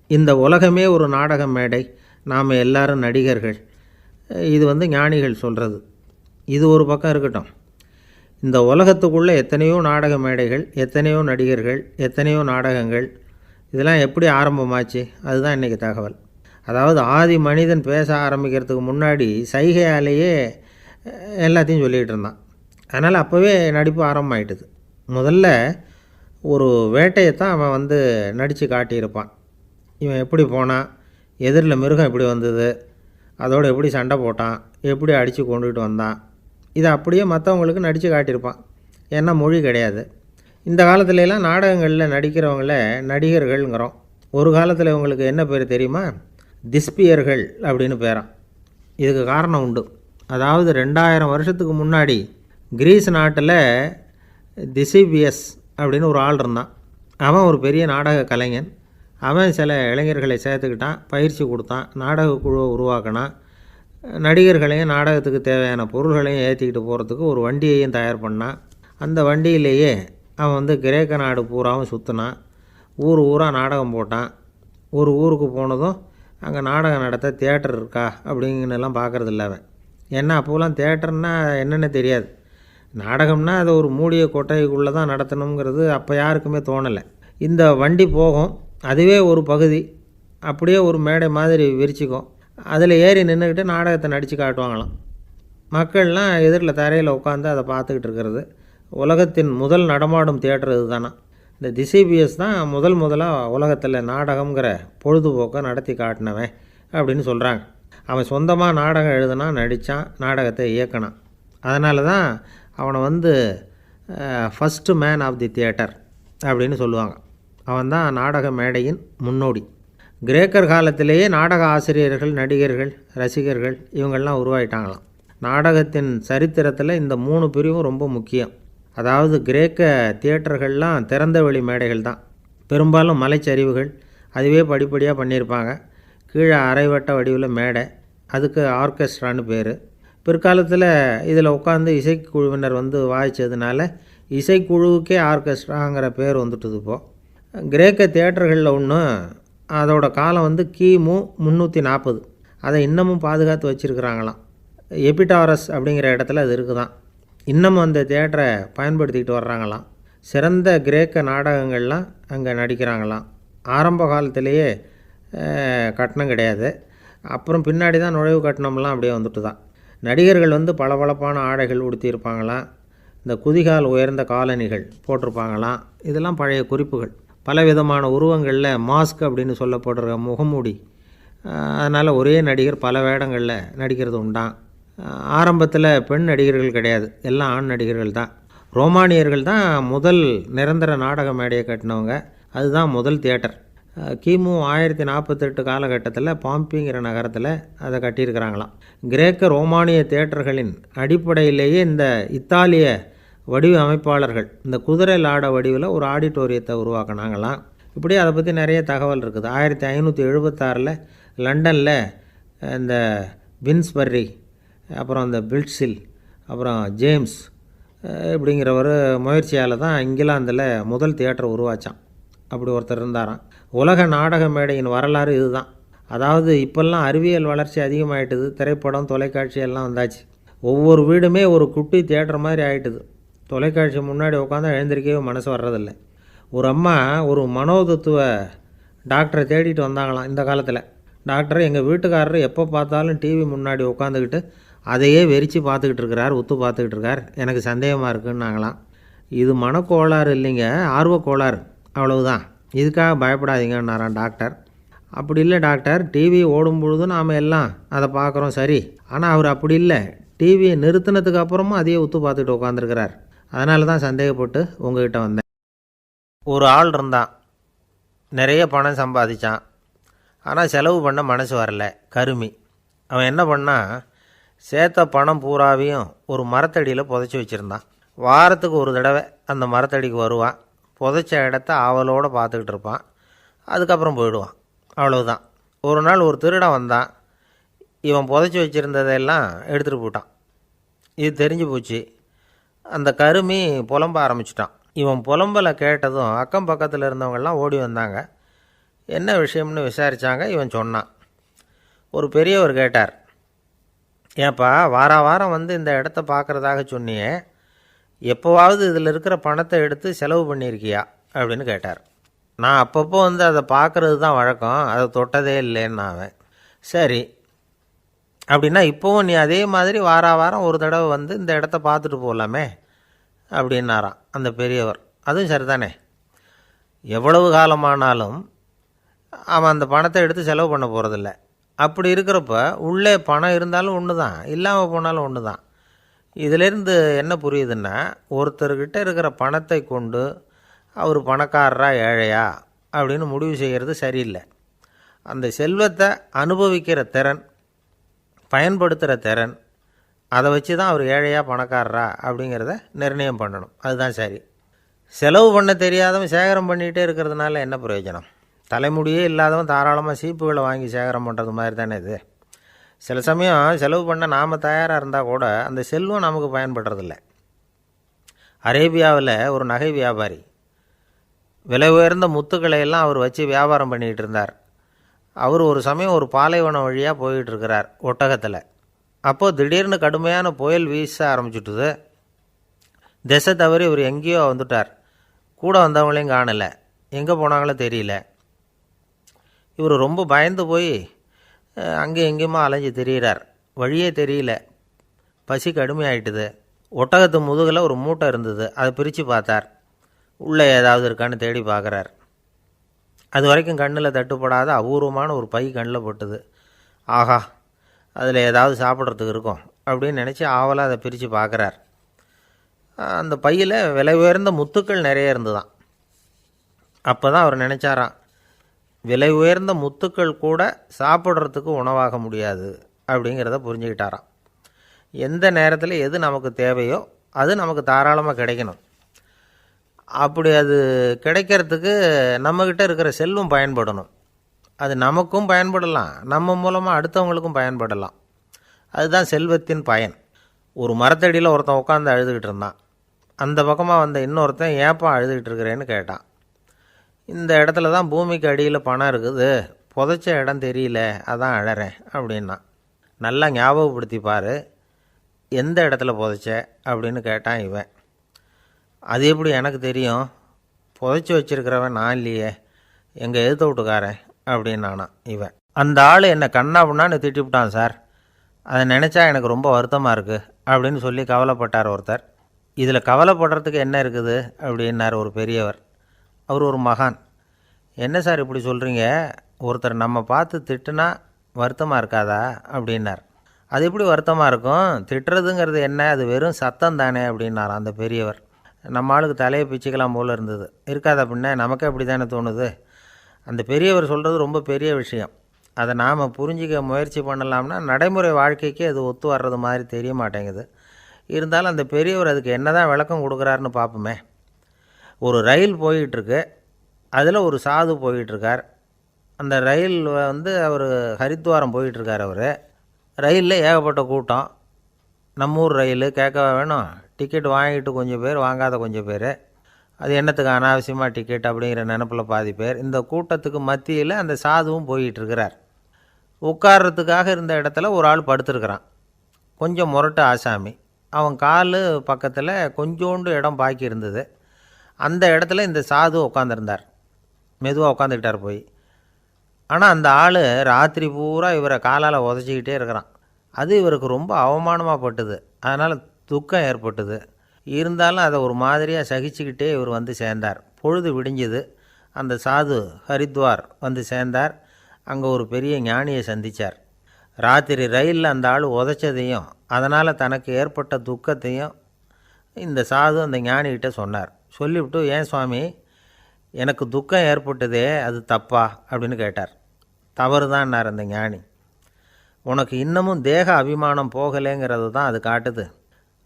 இந்த உலகமே ஒரு நாடக மேடை, நாம் எல்லாரும் நடிகர்கள். இது ஞானிகள் சொல்கிறது. இது ஒரு பக்கம் இருக்கட்டும். இந்த உலகத்துக்குள்ளே எத்தனையோ நாடக மேடைகள், எத்தனையோ நடிகர்கள், எத்தனையோ நாடகங்கள், இதெல்லாம் எப்படி ஆரம்பமாச்சு? அதுதான் இன்றைக்கி தகவல். அதாவது ஆதி மனிதன் பேச ஆரம்பிக்கிறதுக்கு முன்னாடி சைகையாலேயே எல்லாத்தையும் சொல்லிகிட்டு இருந்தான். அதனால் அப்போவே நடிப்பு ஆரம்பமாயிட்டுது. முதல்ல ஒரு வேட்டையைத்தான் அவன் நடித்து காட்டியிருப்பான். இவன் எப்படி போனான், எதிரில் மிருகம் எப்படி வந்தது, அதோடு எப்படி சண்டை போட்டான், எப்படி அடித்து கொண்டுகிட்டு வந்தான், இதை அப்படியே மற்றவங்களுக்கு நடித்து காட்டியிருப்பான். ஏன்னா மொழி கிடையாது. இந்த காலத்துலலாம் நாடகங்களில் நடிக்கிறவங்கள நடிகர்கள்ங்கிறோம். ஒரு காலத்தில் இவங்களுக்கு என்ன பேர் தெரியுமா? திஸ்பியர்கள் அப்படின்னு பேரான். இதுக்கு காரணம் உண்டு. அதாவது 2000 வருஷத்துக்கு முன்னாடி கிரீஸ் நாட்டில் திசிபியஸ் அப்படின்னு ஒரு ஆள் இருந்தான். அவன் ஒரு பெரிய நாடக கலைஞன். அவன் சில இளைஞர்களை சேர்த்துக்கிட்டான், பயிற்சி கொடுத்தான், நாடக குழுவை உருவாக்கினான். நடிகர்களையும் நாடகத்துக்கு தேவையான பொருள்களையும் ஏற்றிக்கிட்டு போகிறதுக்கு ஒரு வண்டியையும் தயார் பண்ணான். அந்த வண்டியிலேயே அவன் கிரேக்க நாடு பூராவும் சுற்றினான். ஊர் ஊராக நாடகம் போட்டான். ஒரு ஊருக்கு போனதும் அங்கே நாடகம் நடத்த தியேட்டர் இருக்கா அப்படிங்கன்னெல்லாம் பார்க்குறதில்ல அவன். ஏன்னா அப்போலாம் தியேட்டர்னால் என்னென்ன தெரியாது. நாடகம்னா அதை ஒரு மூடிய கொட்டைக்குள்ளே தான் நடத்தணுங்கிறது அப்போ யாருக்குமே தோணலை. இந்த வண்டி போகும், அதுவே ஒரு பகுதி, அப்படியே ஒரு மேடை மாதிரி விரிச்சிக்கும். அதில் ஏறி நின்றுக்கிட்டு நாடகத்தை நடித்து காட்டுவாங்களாம். மக்கள்லாம் எதிரில் தரையில் உட்காந்து அதை பார்த்துக்கிட்டு இருக்கிறது. உலகத்தின் முதல் நடமாடும் தியேட்டர் இது தானே. இந்த திசிபிஎஸ் தான் முதலாக உலகத்தில் நாடகங்கிற பொழுதுபோக்கை நடத்தி காட்டினவன் அப்படின்னு சொல்கிறாங்க. அவன் சொந்தமாக நாடகம் எழுதுனான், நடித்தான், நாடகத்தை இயக்கினான். அதனால தான் அவனை first man of the theatre அப்படின்னு சொல்லுவாங்க. அவன் தான் நாடக மேடையின் முன்னோடி. கிரேக்கர் காலத்திலேயே நாடக ஆசிரியர்கள், நடிகர்கள், ரசிகர்கள் இவங்கள்லாம் உருவாயிட்டாங்களாம். நாடகத்தின் சரித்திரத்தில் இந்த 3 பிரிவும் ரொம்ப முக்கியம். அதாவது கிரேக்க தியேட்டர்கள்லாம் திறந்த வெளி மேடைகள் தான். பெரும்பாலும் மலைச்சரிவுகள், அதுவே படிப்படியாக பண்ணியிருப்பாங்க. கீழே அரைவட்ட வடிவில் மேடை, அதுக்கு ஆர்கெஸ்ட்ரான்னு பேர். பிற்காலத்தில் இதில் உட்காந்து இசைக்குழுவினர் வாய்ச்சதுனால இசைக்குழுவுக்கே ஆர்கெஸ்ட்ராங்கிற பேர் வந்துட்டுது. இப்போது கிரேக்க தியேட்டர்களில் ஒன்று, அதோட காலம் கிமு 340. அதை இன்னமும் பாதுகாத்து வச்சுருக்கிறாங்களாம். எபிடாரஸ் அப்படிங்கிற இடத்துல அது இருக்குதான். இன்னமும் அந்த தியேட்டரை பயன்படுத்திக்கிட்டு வர்றாங்களாம். சிறந்த கிரேக்க நாடகங்கள்லாம் அங்கே நடிக்கிறாங்களாம். ஆரம்ப காலத்திலேயே கட்டணம் கிடையாது. அப்புறம் பின்னாடி தான் நுழைவு கட்டணம்லாம் அப்படியே வந்துட்டு தான். நடிகர்கள் பளபளப்பான ஆடைகள் உடுத்தியிருப்பாங்களாம். இந்த குதிகால் உயர்ந்த காலணிகள் போட்டிருப்பாங்களாம். இதெல்லாம் பழைய குறிப்புகள். பலவிதமான உருவங்களில் மாஸ்க் அப்படின்னு சொல்லப்படுற முகமூடி. அதனால் ஒரே நடிகர் பல வேடங்களில் நடிக்கிறது உண்டான். ஆரம்பத்தில் பெண் நடிகர்கள் கிடையாது, எல்லாம் ஆண் நடிகர்கள் தான். ரோமானியர்கள் தான் முதல் நிரந்தர நாடக மேடையை கட்டினவங்க. அதுதான் முதல் தியேட்டர். கிமு 1048 காலகட்டத்தில் பாம்பிங்கிற நகரத்தில் அதை கட்டியிருக்கிறாங்களாம். கிரேக்க ரோமானிய தியேட்டர்களின் அடிப்படையிலேயே இந்த இத்தாலிய வடிவ அமைப்பாளர்கள் இந்த குதிரை லாட வடிவில் ஒரு ஆடிட்டோரியத்தை உருவாக்கினாங்களாம். இப்படி அதை பற்றி நிறைய தகவல் இருக்குது. 1576 லண்டனில் இந்த பின்ஸ்பர்ரி, அப்புறம் இந்த பில்ட்ஸில், அப்புறம் ஜேம்ஸ் இப்படிங்கிற ஒரு முயற்சியால் தான் இங்கிலாந்தில் முதல் தியேட்டர் உருவாச்சான். அப்படி ஒருத்தர் இருந்தாராம். உலக நாடக மேடையின் வரலாறு இதுதான். அதாவது இப்போல்லாம் அறிவியல் வளர்ச்சி அதிகமாகிட்டுது. திரைப்படம், தொலைக்காட்சி எல்லாம் வந்தாச்சு. ஒவ்வொரு வீடுமே ஒரு குட்டி தியேட்டர் மாதிரி ஆகிட்டுது. தொலைக்காட்சி முன்னாடி உட்காந்து எழுந்திருக்கவே மனசு வர்றதில்லை. ஒரு அம்மா ஒரு மனோதத்துவ டாக்டரை தேடிட்டு வந்தாங்களாம் இந்த காலத்தில். டாக்டர், எங்கள் வீட்டுக்காரர் எப்போ பார்த்தாலும் டிவி முன்னாடி உட்காந்துக்கிட்டு அதையே வெறிச்சு பார்த்துக்கிட்டு இருக்கிறார், உத்து பார்த்துக்கிட்டு இருக்கார், எனக்கு சந்தேகமாக இருக்குன்னாங்களாம். இது மனக்கோளாறு இல்லைங்க, ஆர்வக்கோளாறு, அவ்வளவுதான், இதுக்காக பயப்படாதீங்கன்னாரான் டாக்டர். அப்படி இல்லை டாக்டர், டிவி ஓடும் பொழுது நாம் எல்லாம் அதை பார்க்குறோம் சரி, ஆனால் அவர் அப்படி இல்லை, டிவியை நிறுத்தினதுக்கு அப்புறமும் அதையே உத்து பார்த்துக்கிட்டு உட்காந்துருக்கிறார், அதனால தான் சந்தேகப்பட்டு உங்ககிட்ட வந்தேன். ஒரு ஆள் இருந்தான், நிறைய பணம் சம்பாதிச்சான், ஆனால் செலவு பண்ண மனசு வரல, கருமி. அவன் என்ன பண்ணான், சேர்த்த பணம் பூராவையும் ஒரு மரத்தடியில் புதைச்சி வச்சுருந்தான். வாரத்துக்கு ஒரு தடவை அந்த மரத்தடிக்கு வருவான், புதைச்ச இடத்த ஆவலோடு பார்த்துக்கிட்டு இருப்பான், அதுக்கப்புறம் போயிடுவான், அவ்வளவுதான். ஒரு நாள் ஒரு திருடன் வந்தான், இவன் புதைச்சி வச்சுருந்ததெல்லாம் எடுத்துகிட்டு போட்டான். இது தெரிஞ்சு போச்சு. அந்த கருமி புலம்ப ஆரம்பிச்சிட்டான். இவன் புலம்பலை கேட்டதும் அக்கம் பக்கத்தில் இருந்தவங்கெல்லாம் ஓடி வந்தாங்க. என்ன விஷயம்னு விசாரித்தாங்க. இவன் சொன்னான். ஒரு பெரியவர் கேட்டார், ஏன்ப்பா வாரம் வந்து இந்த இடத்த பார்க்குறதாக சொன்னியே, எப்போவாவது இதில் இருக்கிற பணத்தை எடுத்து செலவு பண்ணியிருக்கியா அப்படின்னு கேட்டார். நான் அப்பப்போ வந்து அதை பார்க்குறது தான் வழக்கம், அதை தொட்டதே இல்லைன்னு அவன். சரி, அப்படின்னா இப்போவும் நீ அதே மாதிரி வாரம் ஒரு தடவை வந்து இந்த இடத்த பார்த்துட்டு போகலாமே அப்படின்னாராம் அந்த பெரியவர். அதுவும் சரிதானே, எவ்வளவு காலமானாலும் அவன் அந்த பணத்தை எடுத்து செலவு பண்ண போகிறதில்ல. அப்படி இருக்கிறப்ப உள்ளே பணம் இருந்தாலும் ஒன்று தான், இல்லாமல் போனாலும் ஒன்று தான். இதிலேருந்து என்ன புரியுதுன்னா, ஒருத்தர்கிட்ட இருக்கிற பணத்தை கொண்டு அவர் பணக்காரரா ஏழையா அப்படின்னு முடிவு செய்கிறது சரியில்லை. அந்த செல்வத்தை அனுபவிக்கிற திறன், பயன்படுத்துகிற திறன், அதை வச்சு தான் அவர் ஏழையா பணக்காரரா அப்படிங்கிறத நிர்ணயம் பண்ணணும். அதுதான் சரி. செலவு பண்ண தெரியாதவன் சேகரம் பண்ணிகிட்டே இருக்கிறதுனால என்ன பிரயோஜனம்? தலைமுடியே இல்லாதவன் தாராளமாக சீப்புகளை வாங்கி சேகரம் பண்ணுறது மாதிரி தானே இது. சில சமயம் செலவு பண்ண நாம் தயாராக இருந்தால் கூட அந்த செல்வம் நமக்கு பயன்படுறதில்ல. அரேபியாவில் ஒரு நகை வியாபாரி விலை உயர்ந்த முத்துக்களை எல்லாம் அவர் வச்சு வியாபாரம் பண்ணிகிட்டு இருந்தார். அவர் ஒரு சமயம் ஒரு பாலைவனம் வழியாக போயிட்டுருக்கிறார் ஒட்டகத்தில். அப்போது திடீர்னு கடுமையான புயல் வீச ஆரம்பிச்சுட்டுது. திசை தவறி இவர் எங்கேயோ வந்துட்டார். கூட வந்தவங்களையும் காணலை, எங்கே போனாங்களோ தெரியல. இவர் ரொம்ப பயந்து போய் அங்கே எங்கேயுமா அலைஞ்சு திரியிறார். வழியே தெரியல, பசி கடுமையாயிட்டுது. ஒட்டகத்து முதுகில் ஒரு மூட்டை இருந்தது, அதை பிரித்து பார்த்தார். உள்ளே ஏதாவது இருக்கான்னு தேடி பார்க்குறார். அது வரைக்கும் கண்ணில் தட்டுப்படாத அபூர்வமான ஒரு பை கண்ணில் பட்டுது. ஆஹா, அதில் ஏதாவது சாப்பிட்றதுக்கு இருக்கும் அப்படின்னு நினச்சி ஆவலாக அதை பிரித்து பார்க்குறார். அந்த பையில் விலை உயர்ந்த முத்துக்கள் நிறைய இருந்துதான். அப்போ தான் அவர் நினச்சாராம், விலை உயர்ந்த முத்துக்கள் கூட சாப்பிட்றதுக்கு உணவாக முடியாது அப்படிங்கிறத புரிஞ்சுக்கிட்டாராம். எந்த நேரத்தில் எது நமக்கு தேவையோ அது நமக்கு தாராளமாக கிடைக்கணும். அப்படி அது கிடைக்கிறதுக்கு நம்மக்கிட்ட இருக்கிற செல்வம் பயன்படணும். அது நமக்கும் பயன்படலாம், நம்ம மூலமாக அடுத்தவங்களுக்கும் பயன்படலாம். அதுதான் செல்வத்தின் பயன். ஒரு மரத்தடியில் ஒருத்தன் உட்காந்து அழுதுகிட்டு இருந்தான். அந்த பக்கமாக வந்த இன்னொருத்தன் ஏப்பா அழுதுகிட்டு இருக்கிறேன்னு கேட்டான். இந்த இடத்துல தான் பூமிக்கு அடியில் பணம் இருக்குது, புதைச்ச இடம் தெரியல, அதான் அழறேன் அப்படின்னா. நல்லா ஞாபகப்படுத்தி பாரு, எந்த இடத்துல புதைச்ச அப்படின்னு கேட்டான் இவன். அது எப்படி எனக்கு தெரியும், புதைச்சி வச்சிருக்கிறவன் நான் இல்லையே, எங்கள் எதிர்த்த வீட்டுக்காரன் அப்படின்னானா இவன். அந்த ஆள் என்னை கண்ணா பண்ணான்னு திட்டிவிட்டான் சார், அதை நினச்சா எனக்கு ரொம்ப வருத்தமாக இருக்குது அப்படின்னு சொல்லி கவலைப்பட்டார் ஒருத்தர். இதில் கவலைப்படுறதுக்கு என்ன இருக்குது அப்படின்னார் ஒரு பெரியவர். அவர் ஒரு மகான். என்ன சார் இப்படி சொல்கிறீங்க, ஒருத்தர் நம்ம பார்த்து திட்டுனா வருத்தமாக இருக்காதா அப்படின்னார். அது எப்படி வருத்தமாக இருக்கும், திட்டுறதுங்கிறது என்ன, அது வெறும் சத்தம் தானே அப்படின்னார் அந்த பெரியவர். நம்ம ஆளுக்கு தலையை பிச்சுக்கலாம் போல் இருந்தது. இருக்காது அப்படின்னா நமக்கே அப்படி தானே தோணுது. அந்த பெரியவர் சொல்கிறது ரொம்ப பெரிய விஷயம். அதை நாம் புரிஞ்சிக்க முயற்சி பண்ணலாம்னா நடைமுறை வாழ்க்கைக்கு அது ஒத்து வர்றது மாதிரி தெரிய மாட்டேங்குது. இருந்தாலும் அந்த பெரியவர் அதுக்கு என்ன தான் விளக்கம் கொடுக்குறாருன்னு பார்ப்போமே. ஒரு ரயில் போயிட்டுருக்கு, அதில் ஒரு சாது போயிட்டுருக்கார். அந்த ரயில் வந்து அவர் ஹரித்வாரம் போயிட்டுருக்கார். அவர் ரயிலில் ஏகப்பட்ட கூட்டம். நம்ம ஊர் ரயில் கேட்க வேணும், டிக்கெட் வாங்கிட்டு கொஞ்சம் பேர், வாங்காத கொஞ்சம் பேர். அது என்னத்துக்கு அனாவசியமாக டிக்கெட் அப்படிங்கிற நினப்பில் பாதி பேர். இந்த கூட்டத்துக்கு மத்தியில் அந்த சாதுவும் போயிட்டுருக்கிறார். உட்கார்றதுக்காக இருந்த இடத்துல ஒரு ஆள் படுத்துருக்கிறான், கொஞ்சம் முரட்டு ஆசாமி. அவன் கால் பக்கத்தில் கொஞ்சோண்டு இடம் பாக்கி இருந்தது. அந்த இடத்துல இந்த சாது உட்காந்துருந்தார். மெதுவாக உட்காந்துக்கிட்டார் போய். ஆனால் அந்த ஆள் ராத்திரி பூரா இவரை காலால் உதச்சிக்கிட்டே இருக்கிறான். அது இவருக்கு ரொம்ப அவமானமாக பட்டுது. அதனால் துக்கம் ஏற்பட்டுது. இருந்தாலும் அதை ஒரு மாதிரியாக சகிச்சுக்கிட்டே இவர் வந்து சேர்ந்தார். பொழுது விடிஞ்சுது. அந்த சாது ஹரித்வார் வந்து சேர்ந்தார். அங்கே ஒரு பெரிய ஞானியை சந்தித்தார். ராத்திரி ரயிலில் அந்த ஆள் உதச்சதையும் அதனால் தனக்கு ஏற்பட்ட துக்கத்தையும் இந்த சாது அந்த ஞானிகிட்ட சொன்னார். சொல்லிவிட்டு, ஏன் சுவாமி, எனக்கு துக்கம் ஏற்பட்டதே அது தப்பா அப்படின்னு கேட்டார். தவறு தான்னார் அந்த ஞானி. உனக்கு இன்னமும் தேக அபிமானம் போகலைங்கிறது தான் அது காட்டுது.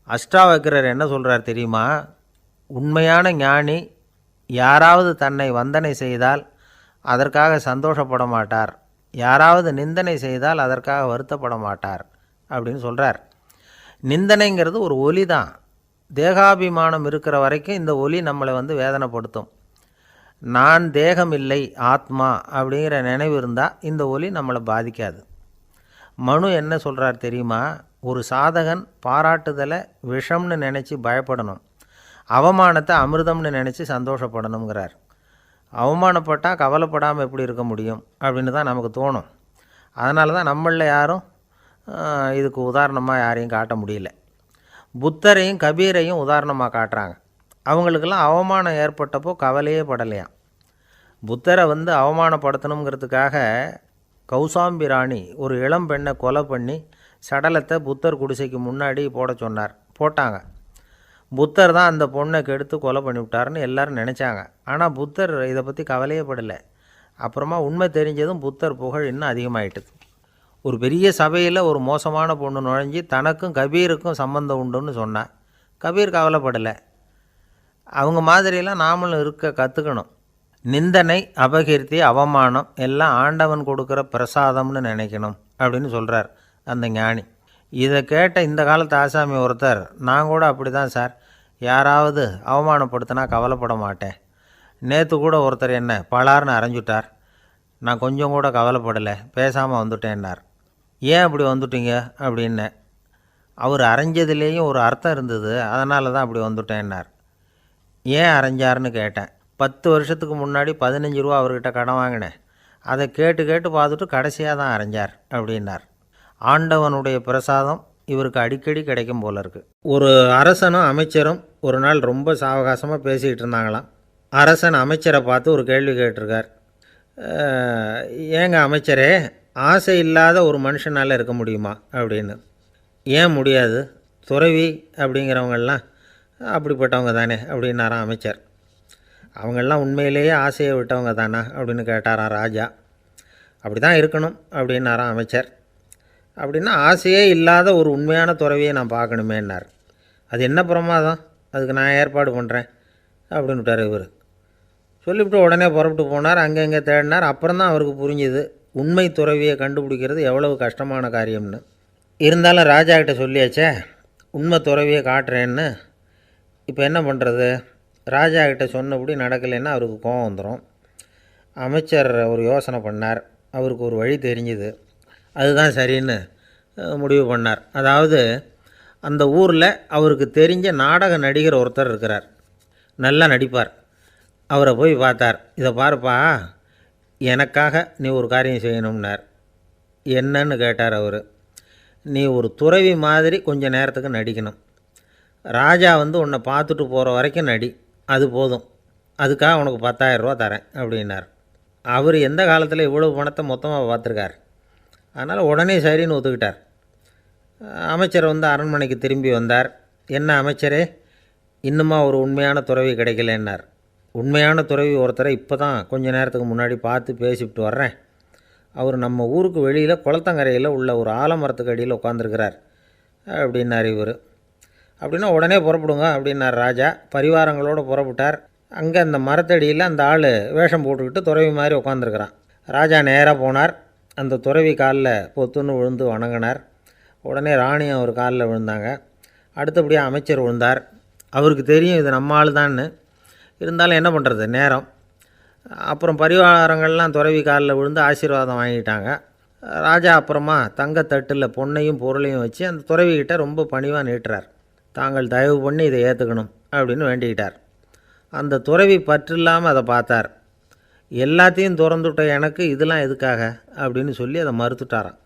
அஷ்டாவக்கிரர் என்ன சொல்கிறார் தெரியுமா, உண்மையான ஞானி யாராவது தன்னை வந்தனை செய்தால் அதற்காக சந்தோஷப்பட மாட்டார், யாராவது நிந்தனை செய்தால் அதற்காக வருத்தப்பட மாட்டார் அப்படின்னு சொல்கிறார். நிந்தனைங்கிறது ஒரு ஒலி தான். தேகாபிமானம் இருக்கிற வரைக்கும் இந்த ஒலி நம்மளை வந்து வேதனைப்படுத்தும். நான் தேகம் இல்லை ஆத்மா அப்படிங்கிற நினைவு இருந்தால் இந்த ஒலி நம்மளை பாதிக்காது. மனு என்ன சொல்கிறார் தெரியுமா? ஒரு சாதகன் பாராட்டுதலை விஷம்னு நினச்சி பயப்படணும், அவமானத்தை அமிர்தம்னு நினச்சி சந்தோஷப்படணுங்கிறார். அவமானப்பட்டால் கவலைப்படாமல் எப்படி இருக்க முடியும் அப்படின்னு தான் நமக்கு தோணும். அதனால தான் நம்மளில் யாரும் இதுக்கு உதாரணமாக யாரையும் காட்ட முடியல. புத்தரையும் கபீரையும் உதாரணமாக காட்டுறாங்க. அவங்களுக்கெல்லாம் அவமானம் ஏற்பட்டப்போ கவலையே படலையாம். புத்தரை அவமானப்படுத்தணுங்கிறதுக்காக கௌசாம்பி ராணி ஒரு இளம் பெண்ணை கொலை பண்ணி சடலத்தை புத்தர் குடிசைக்கு முன்னாடி போட சொன்னார். போட்டாங்க. புத்தர் தான் அந்த பொண்ணை கெடுத்து கொலை பண்ணிவிட்டாருன்னு எல்லோரும் நினச்சாங்க. ஆனால் புத்தர் இதை பற்றி கவலையே படலை. அப்புறமா உண்மை தெரிஞ்சதும் புத்தர் புகழ் இன்னும் அதிகமாகிட்டுது. ஒரு பெரிய சபையில் ஒரு மோசமான பொண்ணு நுழைஞ்சி தனக்கும் கபீருக்கும் சம்பந்தம் உண்டுன்னு சொன்னான். கபீர் கவலைப்படலை. அவங்க மாதிரியெல்லாம் நாமளும் இருக்க கற்றுக்கணும். நிந்தனை, அபகீர்த்தி, அவமானம் எல்லாம் ஆண்டவன் கொடுக்குற பிரசாதம்னு நினைக்கணும் அப்படின்னு சொல்கிறார் அந்த ஞானி. இதை கேட்ட இந்த காலத்து ஆசாமி ஒருத்தர், நான் கூட அப்படி தான் சார், யாராவது அவமானப்படுத்தினா கவலைப்பட மாட்டேன். நேற்று கூட ஒருத்தர் என்ன பலார்னு அரைஞ்சுட்டார், நான் கொஞ்சம் கூட கவலைப்படலை, பேசாமல் வந்துட்டேன்னார். ஏன் அப்படி வந்துட்டீங்க அப்படின்னு. அவர் அரைஞ்சதுலேயும் ஒரு அர்த்தம் இருந்தது, அதனால தான் அப்படி வந்துட்டேன்னார். ஏன் அரைஞ்சார்னு கேட்டேன். 10 வருஷத்துக்கு முன்னாடி 15 ரூபா அவர்கிட்ட கடன் வாங்கினேன், அதை கேட்டு கேட்டு பார்த்துட்டு கடைசியாக தான் அரைஞ்சார் அப்படின்னார். ஆண்டவனுடைய பிரசாதம் இவருக்கு அடிக்கடி கிடைக்கும் போல இருக்குது. ஒரு அரசனும் அமைச்சரும் ஒரு நாள் ரொம்ப சாவகாசமாக பேசிக்கிட்டு இருந்தாங்களாம். அரசன் அமைச்சரை பார்த்து ஒரு கேள்வி கேட்டிருக்கார். ஏங்க அமைச்சரே, ஆசை இல்லாத ஒரு மனுஷனால் இருக்க முடியுமா அப்படின்னு. ஏன் முடியாது, துறவி அப்படிங்கிறவங்கெல்லாம் அப்படிப்பட்டவங்க தானே அப்படின்னாராம் அமைச்சர். அவங்கெல்லாம் உண்மையிலேயே ஆசையை விட்டவங்க தானா அப்படின்னு கேட்டாராம் ராஜா. அப்படி தான் இருக்கணும் அப்படின்னாராம் அமைச்சர். அப்படின்னா ஆசையே இல்லாத ஒரு உண்மையான துறவியை நான் பார்க்கணுமேன்னார். அது என்ன பிரமாதம், அதுக்கு நான் ஏற்பாடு பண்ணுறேன் அப்படின்னு விட்டார் இவர். சொல்லிவிட்டு உடனே புறப்பட்டு போனார். அங்கங்கே தேடினார். அப்புறம் தான் அவருக்கு புரிஞ்சுது உண்மை துறவியை கண்டுபிடிக்கிறது எவ்வளவு கஷ்டமான காரியம்னு. இருந்தாலும் ராஜா கிட்ட சொல்லியாச்சே உண்மை துறவியை காட்டுறேன்னு. இப்போ என்ன பண்ணுறது? ராஜா கிட்ட சொன்னபடி நடக்கலைன்னா அவருக்கு கோபம் வந்துடும். அமைச்சர் ஒரு யோசனை பண்ணார். அவருக்கு ஒரு வழி தெரிஞ்சுது. அதுதான் சரின்னு முடிவு பண்ணார். அதாவது அந்த ஊரில் அவருக்கு தெரிஞ்ச நாடக நடிகர் ஒருத்தர் இருக்கிறார், நல்லா நடிப்பார். அவரை போய் பார்த்தார். இதை பாருப்பா, எனக்காக நீ ஒரு காரியம் செய்யணும்னார். என்னன்னு கேட்டார் அவர். நீ ஒரு துறவி மாதிரி கொஞ்சம் நேரத்துக்கு நடிக்கணும். ராஜா உன்னை பார்த்துட்டு போகிற வரைக்கும் நடி, அது போதும். அதுக்காக உனக்கு 10,000 ரூபா தரேன் அப்படின்னார். அவர் எந்த காலத்தில் இவ்வளவு பணத்தை மொத்தமாக பார்த்துருக்கார். அதனால் உடனே சரின்னு ஒத்துக்கிட்டார். அமைச்சர் அரண்மனைக்கு திரும்பி வந்தார். என்ன அமைச்சரே, இன்னுமா ஒரு உண்மையான துறவி கிடைக்கலன்னார். உண்மையான துறவி ஒருத்தரை இப்போ தான் கொஞ்ச நேரத்துக்கு முன்னாடி பார்த்து பேசிவிட்டு வர்றேன். அவர் நம்ம ஊருக்கு வெளியில் குளத்தங்கரையில் உள்ள ஒரு ஆலமரத்துக்கு அடியில் உட்காந்துருக்கிறார் அப்படின்னார் இவர். அப்படின்னா உடனே புறப்படுங்க அப்படின்னார் ராஜா. பரிவாரங்களோடு புறப்பட்டார். அங்கே அந்த மரத்தடியில் அந்த ஆள் வேஷம் போட்டுக்கிட்டு துறவி மாதிரி உட்காந்துருக்கிறான். ராஜா நேராக போனார். அந்த துறவி காலில் பொத்துன்னு விழுந்து வணங்கினார். உடனே ராணியும் அவர் காலில் விழுந்தாங்க. அடுத்தபடியாக அமைச்சர் விழுந்தார். அவருக்கு தெரியும் இது நம்ம ஆள் தான்னு. இருந்தாலும் என்ன பண்ணுறது, நேரம். அப்புறம் பரிவாரங்கள்லாம் துறவி காலில் விழுந்து ஆசீர்வாதம் வாங்கிட்டாங்க. ராஜா அப்புறமா தங்கத்தட்டில் பொன்னையும் பொருளையும் வச்சு அந்த துறவிக்கிட்ட ரொம்ப பணிவாக நீட்டுறார். தாங்கள் தயவு பண்ணி இதை ஏற்றுக்கணும் அப்படின்னு வேண்டிக்கிட்டார். அந்த துறவி பற்றில்லாமல் அதை பார்த்தார். எல்லாத்தையும் திறந்துவிட்ட எனக்கு இதெல்லாம் எதுக்காக அப்படின்னு சொல்லி அதை மறுத்துட்டாராம்.